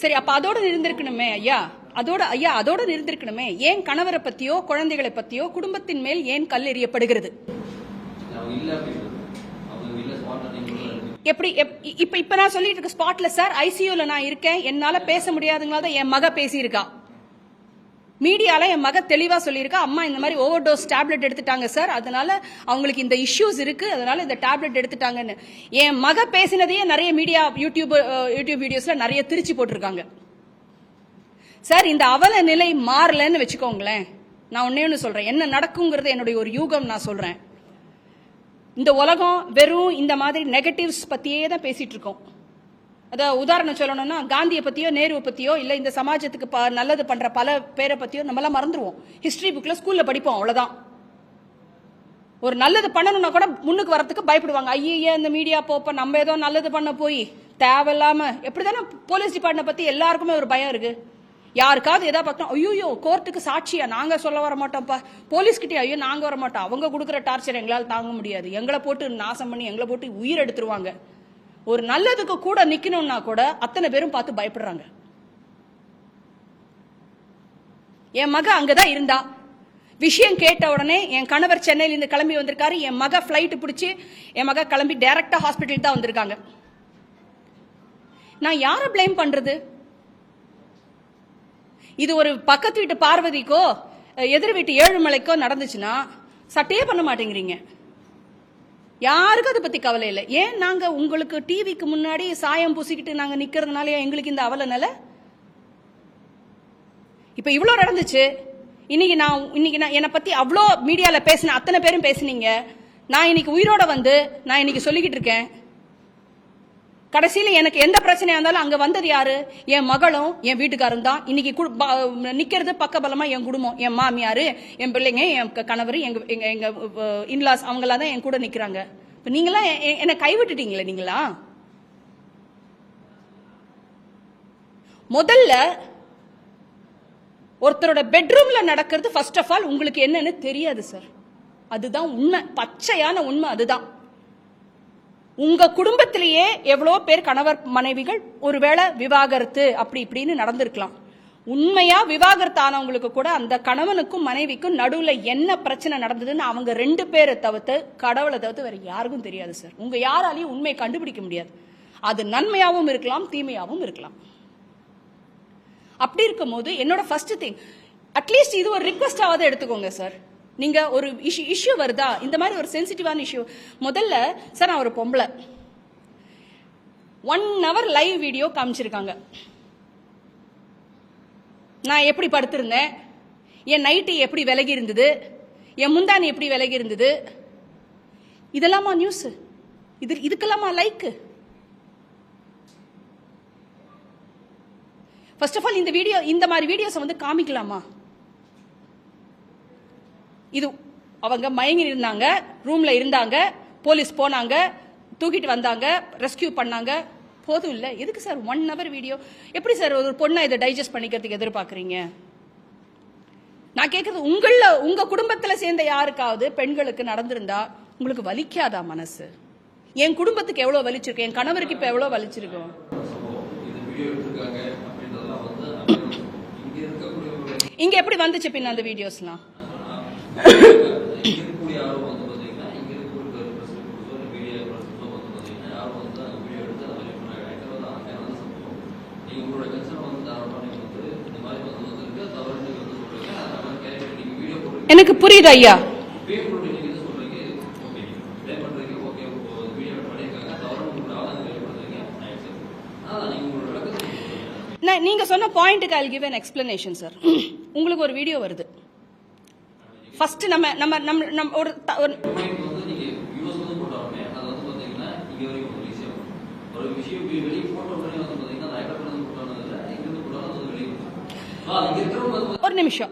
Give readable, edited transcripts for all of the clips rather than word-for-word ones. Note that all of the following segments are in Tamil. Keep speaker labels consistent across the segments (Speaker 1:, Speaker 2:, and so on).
Speaker 1: சரி, அப்ப அதோட இருந்திருக்கணுமே ஐயா, அதோட இருந்திருக்கணுமே. ஏன் கணவரை பத்தியோ குழந்தைகளை பத்தியோ குடும்பத்தின் மேல் ஏன் கல் எறியப்படுகிறது? எப்படி இப்ப நான் சொல்லிட்டு இருக்க ஸ்பாட்ல சார் ஐசியூல நான் இருக்கேன், என்னால பேச முடியாதுங்களால என் மக பேசியிருக்கா. மீடியால என் மக தெளிவா சொல்லியிருக்கா, அம்மா இந்த மாதிரி ஓவர் டோஸ் டேப்லெட் எடுத்துட்டாங்க சார், அதனால அவங்களுக்கு இந்த இஷ்யூஸ் இருக்கு, அதனால இந்த டேப்லெட் எடுத்துட்டாங்கன்னு. என் மக பேசினதையே நிறைய மீடியா யூடியூப் வீடியோஸ்ல நிறைய திருச்சி போட்டிருக்காங்க சார். இந்த அவல நிலை மாறலன்னு வச்சுக்கோங்களேன். நான் ஒன்னே சொல்றேன், என்ன நடக்குங்கிறது என்னுடைய ஒரு யூகம். நான் சொல்றேன், இந்த உலகம் வெறும் இந்த மாதிரி நெகட்டிவ்ஸ் பத்தியே தான் பேசிட்டு இருக்கோம். அதாவது உதாரணம் சொல்லணும்னா, காந்தியை பத்தியோ நேருவை பத்தியோ இல்ல இந்த சமாஜத்துக்கு நல்லது பண்ற பல பேரை பத்தியோ நம்மளாம் மறந்துடுவோம். ஹிஸ்டரி புக்ல ஸ்கூல்ல படிப்போம், அவ்வளவுதான். ஒரு நல்லது பண்ணணும்னா கூட முன்னுக்கு வரதுக்கு பயப்படுவாங்க. ஐயே இந்த மீடியா போப்ப நம்ம ஏதோ நல்லது பண்ண போய் தேவையில்லாம எப்படிதானே போலீஸ் டிபார்ட்மெண்ட் பத்தி எல்லாருக்குமே ஒரு பயம் இருக்கு. யாருக்காவது ஏதாவது பார்த்தோம், ஐயோ கோர்ட்டுக்கு சாட்சியா நாங்க சொல்ல வர மாட்டோம்ப்பா, போலீஸ் கிட்டே ஐயோ நாங்க வர மாட்டோம், அவங்க கொடுக்குற டார்ச்சர் எங்களால் தாங்க முடியாது, எங்களை போட்டு நாசம் பண்ணி எங்களை போட்டு உயிர் எடுத்துருவாங்க. ஒரு நல்லதுக்கு கூட நிக்கணும்னா கூட அத்தனை பேரும் பார்த்து பயப்படுறாங்க. என் மக அங்கதான் இருந்தா. விஷயம் கேட்ட உடனே என் கணவர் சென்னையில இருந்து கிளம்பி வந்திருக்காரு, என் மக பிளைட் பிடிச்சி என் மக கிளம்பி டைரக்டா ஹாஸ்பிட்டல் தான் வந்திருக்காங்க. நான் யாரை பிளேம் பண்றது? இது ஒரு பக்கத்து வீட்டு பார்வதிக்கோ எதிர் வீட்டு ஏழுமலைக்கோ நடந்துச்சுன்னா சட்டையே பண்ண மாட்டேங்கிறீங்க. யாருக்கும் அதை பத்தி கவலை இல்லை. ஏன் நாங்க உங்களுக்கு டிவிக்கு முன்னாடி சாயம் பூசிக்கிட்டு நாங்க நிக்கிறதுனால எங்களுக்கு இந்த அவல நிலை? இப்ப இவ்வளவு நடந்துச்சு. இன்னைக்கு நான் என்னை பத்தி அவ்வளோ மீடியால பேசின அத்தனை பேரும் பேசினீங்க. நான் இன்னைக்கு உயிரோட வந்து நான் இன்னைக்கு சொல்லிக்கிட்டு இருக்கேன். கடைசியில எனக்கு எந்த பிரச்சனையா இருந்தாலும் அங்க வந்தது யாரு? என் மகளும் என் வீட்டுக்காரும் தான். இன்னைக்கு நிக்கிறது பக்கபலமா என் குடும்பம், என் மாமியாரு, என் பிள்ளைங்க, என் கணவர், எங்க இன்லாஸ் அவங்களா தான் என் கூட நிக்கிறாங்க. இப்ப நீங்களா என்ன கைவிட்டுட்டீங்களே? நீங்களா முதல்ல ஒருத்தரோட பெட்ரூம்ல நடக்கிறது ஃபர்ஸ்ட் ஆஃப் ஆல் உங்களுக்கு என்னன்னு தெரியாது சார். அதுதான் உண்மை, பச்சையான உண்மை. அதுதான் உங்க குடும்பத்திலேயே எவ்வளவு பேர் கணவர் மனைவிகள் ஒருவேளை விவாகரத்து அப்படி இப்படின்னு நடந்திருக்கலாம். உண்மையா விவாகரத்து ஆனவங்களுக்கு கூட அந்த கணவனுக்கும் மனைவிக்கும் நடுவுல என்ன பிரச்சனை நடந்ததுன்னு அவங்க 2 பேரை தவிர்த்து கடவுளை தவிர்த்து வேற யாருக்கும் தெரியாது சார். உங்க யாராலையும் உண்மையை கண்டுபிடிக்க முடியாது. அது நன்மையாவும் இருக்கலாம், தீமையாவும் இருக்கலாம். அப்படி இருக்கும் போது என்னோட ஃபர்ஸ்ட் திங், அட்லீஸ்ட் இது ஒரு ரிக்வெஸ்டாவது எடுத்துக்கோங்க சார். நீங்க ஒரு இஷ்யூ வருதா, இந்த மாதிரி ஒரு சென்சிட்டிவான இஷ்யூ, முதல்ல சார் நான் ஒரு பொம்பளை 1 hour லைவ் வீடியோ காமிச்சிருக்காங்க. நான் எப்படி படுத்திருந்தேன், என் நைட்டி எப்படி விலகி இருந்தது, என் முந்தானி எப்படி விலகி இருந்தது, இதெல்லாமா நியூஸ்? இதுக்கெல்லாமா லைக்? ஃபர்ஸ்ட் ஆஃப் ஆல் இந்த மாதிரி வீடியோஸ் வந்து காமிக்கலாமா? இது அவங்க மயங்கி இருந்தாங்க, ரூம்ல இருந்தாங்க, போலீஸ் போனாங்க, தூக்கிட்டு வந்தாங்க, ரெஸ்கியூ பண்ணாங்க, போதும் இல்ல? எதுக்கு சார் 1 hour வீடியோ? எப்படி சார் ஒரு பொண்ணை இதை டைஜஸ்ட் பண்ணிக்கிறதுக்கு எதிர்பார்க்கறீங்க? நான் கேட்கறது, உங்க குடும்பத்துல சேர்ந்த யாருக்காவது பெண்களுக்கு நடந்திருந்தா உங்களுக்கு வலிக்காதா மனசு? என் குடும்பத்துக்கு எவ்வளவு வலிச்சிருக்கு, என் கணவருக்கு இப்ப எவ்வளவு வலிச்சிருக்கும். இங்க எப்படி வந்துச்சு பின்ன அந்த வீடியோஸ்லாம்? எனக்கு புரியுது ஐயா. நீங்க சொன்ன பாயிண்ட்டுக்கு I'll give an explanation sir. உங்களுக்கு ஒரு வீடியோ வருது. ஃபர்ஸ்ட் நம்ம ஒரு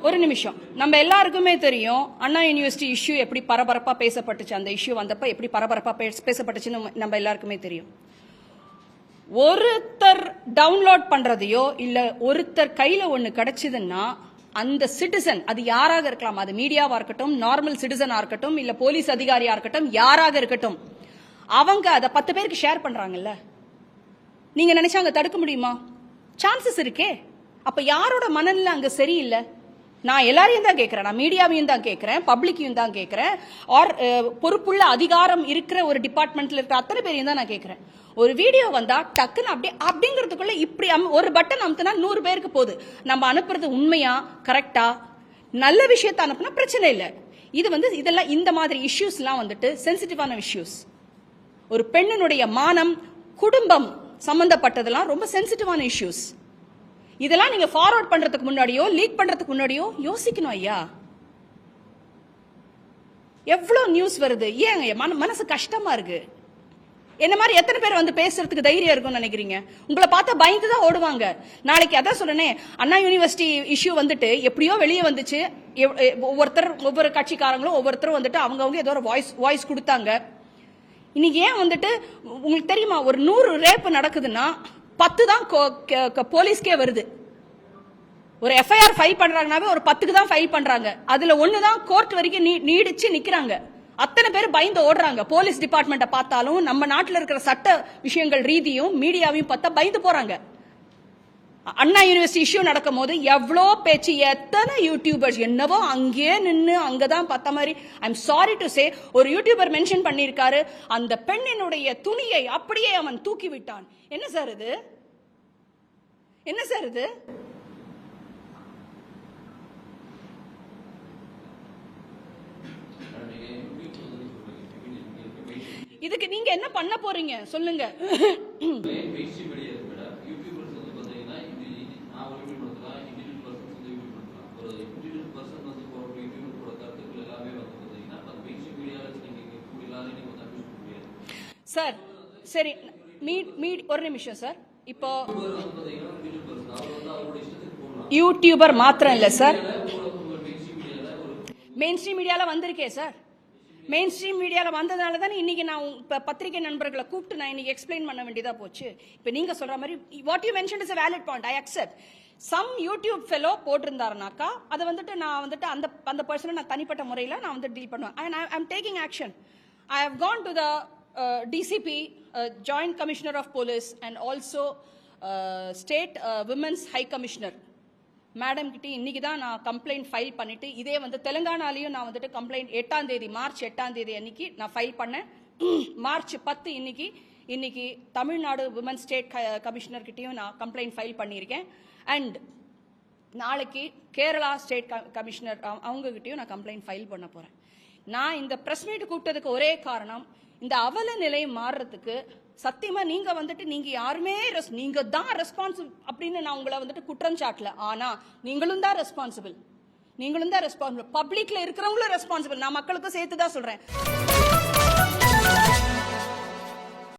Speaker 1: ஒரு நிமிஷம் நம்ம எல்லாருக்குமே தெரியும் அண்ணா யூனிவர்சிட்டி இஷ்யூ எப்படி பரபரப்பா பேசப்பட்டுச்சு. அந்த இஷ்யூ வந்தப்ப எப்படி பரபரப்பா பேசப்பட்டுச்சுன்னு நம்ம எல்லாருக்குமே தெரியும். ஒருத்தர் டவுன்லோட் பண்றதையோ இல்ல ஒருத்தர் கையில ஒண்ணு கிடைச்சதுன்னா அந்த சிட்டிசன், அது யாராக இருக்கலாம், அது மீடியாவா இருக்கட்டும், நார்மல் சிட்டிசனா இருக்கட்டும், இல்ல போலீஸ் அதிகாரியா இருக்கட்டும், யாராக இருக்கட்டும், அவங்க அதை 10 பேருக்கு ஷேர் பண்றாங்கல்ல. நீங்க நினைச்சா அங்க தடுக்க முடியுமா? சான்சஸ் இருக்கே. அப்ப யாரோட மனநிலை அங்க சரியில்லை? நான் எல்லாரையும் தான் கேட்கிறேன், நான் மீடியாவையும் தான் கேட்கிறேன், பப்ளிக்கையும் தான் கேட்கிறேன், ஆர் பொறுப்புள்ள அதிகாரம் இருக்கிற ஒரு டிபார்ட்மெண்ட்ல இருக்கிற அத்தனை பேரையும் தான் நான் கேட்கிறேன். ஒரு வீடியோ வந்தா டக்குன்னு அப்படிங்கிறதுக்குள்ள இப்படி ஒரு பட்டன் அமுத்தினா 100 பேருக்கு போகுது. நம்ம அனுப்புறது உண்மையா, கரெக்டா, நல்ல விஷயத்தை அனுப்புனா பிரச்சனை இல்லை. இது இதெல்லாம் இந்த மாதிரி இஷ்யூஸ்லாம் வந்துட்டு சென்சிட்டிவான இஷ்யூஸ். ஒரு பெண்ணினுடைய மானம், குடும்பம் சம்பந்தப்பட்டதெல்லாம் ரொம்ப சென்சிட்டிவான இஷ்யூஸ். இதெல்லாம் நீங்க ஃபார்வர்ட் பண்றதுக்கு முன்னாடியோ லீக் பண்றதுக்கு முன்னாடியோ யோசிக்கணும் ஐயா. எவ்வளவு நியூஸ் வருது, ஏங்க மனசு கஷ்டமா இருக்கு. என்ன மாதிரி எத்தனை பேர் வந்து பேசுறதுக்கு தைரியம் இருக்கும்னு நினைக்கிறீங்க? உங்களை பார்த்தா பயந்து தான் ஓடுவாங்க. நாளைக்கு அதான் சொல்றேனே, அண்ணா யூனிவர்சிட்டி இஷ்யூ வந்துட்டு எப்படியோ வெளியே வந்துச்சு. ஒவ்வொரு கட்சிக்காரங்களும் ஒவ்வொருத்தரும் வந்துட்டு அவங்கவுங்க ஏதோ ஒரு வாய்ஸ் கொடுத்தாங்க. இன்னைக்கு ஏன் வந்துட்டு உங்களுக்கு தெரியுமா, ஒரு 100 ரேப் நடக்குதுன்னா 10 தான் போலீஸ்க்கே வருது. ஒரு எஃப்ஐஆர் ஃபைல் பண்றாங்கனாவே ஒரு 10க்கு தான் ஃபைல் பண்றாங்க. அதுல 1 தான் கோர்ட் வரைக்கும் நீடிச்சு நிக்கிறாங்க. அத்தனை பேர் பயந்து ஓடுறாங்க. போலீஸ் டிபார்ட்மெண்ட்டை பார்த்தாலும் நம்ம நாட்டில் இருக்கிற சட்ட விஷயங்கள் ரீதியும் மீடியாவையும் பார்த்தா பயந்து போறாங்க. அண்ணா யூனிவர்சிட்டி இஷ்யூ நடக்கும் போது எவ்வளோ பேச்சு, எத்தனை யூடியூபர்ஸ் என்னவோ அங்கேயே நின்று அங்கதான் பார்த்த மாதிரி. ஐம் சாரி டு சே, ஒரு யூடியூபர் மென்ஷன் பண்ணியிருக்காரு, அந்த பெண்ணினுடைய துணியை அப்படியே அவன் தூக்கி விட்டான். என்ன சார் இது? என்ன சார் இது? இதுக்கு நீங்க என்ன பண்ண போறீங்க சொல்லுங்க. சார் சரி, ஒரு நிமிஷம் சார். இப்போ யூடியூபர் மாத்திரம் இல்ல சார், மெயின் ஸ்ட்ரீம் மீடியால வந்திருக்கே சார். மெயின் ஸ்ட்ரீம் மீடியால வந்ததால தானே இன்னைக்கு நான் பத்திரிகை நண்பர்களை கூப்பிட்டு நான் இன்னைக்கு எக்ஸ்பிளைன் பண்ண வேண்டியதா போச்சு. இப்ப நீங்க சொல்ற மாதிரி what you mentioned is a valid point, I accept. Some YouTube fellow போட்டிருந்தாருனாக்கா அதை வந்துட்டு நான் வந்துட்டு அந்த பர்சனை நான் தனிப்பட்ட முறையில் நான் வந்து டீல் பண்ணுவேன். and I am taking action. I have gone to the DCP, Joint Commissioner of Police, and also State Women's High Commissioner madam கிட்ட இன்னைக்கு தான் நான் கம்ப்ளைண்ட் ஃபைல் பண்ணிட்டு, இதே வந்து தெலுங்கானாலையும் நான் வந்துட்டு கம்ப்ளைண்ட் 8ஆம் தேதி மார்ச் 8ஆம் தேதி அன்னைக்கு நான் ஃபைல் பண்ணேன். மார்ச் 10 இன்னைக்கு தமிழ்நாடு விமன் ஸ்டேட் கமிஷனர் கிட்டையும் நான் கம்ப்ளைண்ட் ஃபைல் பண்ணியிருக்கேன். அண்ட் நாளைக்கு கேரளா ஸ்டேட் கமிஷனர் அவங்க கிட்டையும் நான் கம்ப்ளைண்ட் ஃபைல் பண்ண போறேன். நான் இந்த பிரஸ் மீட் கூப்பிட்டதுக்கு ஒரே காரணம், இந்த அவல நிலை மாறுறதுக்கு சத்தியமா நீங்க யாருமே நீங்க தான் ரெஸ்பான்சிபிள் அப்படின்னு நான் உங்களை வந்துட்டு குற்றம் சாட்டல. ஆனா நீங்களும் தான் ரெஸ்பான்சிபிள். பப்ளிக்ல இருக்கிறவங்களும் ரெஸ்பான்சிபிள். நான் மக்களுக்கும் சேர்த்து தான் சொல்றேன்.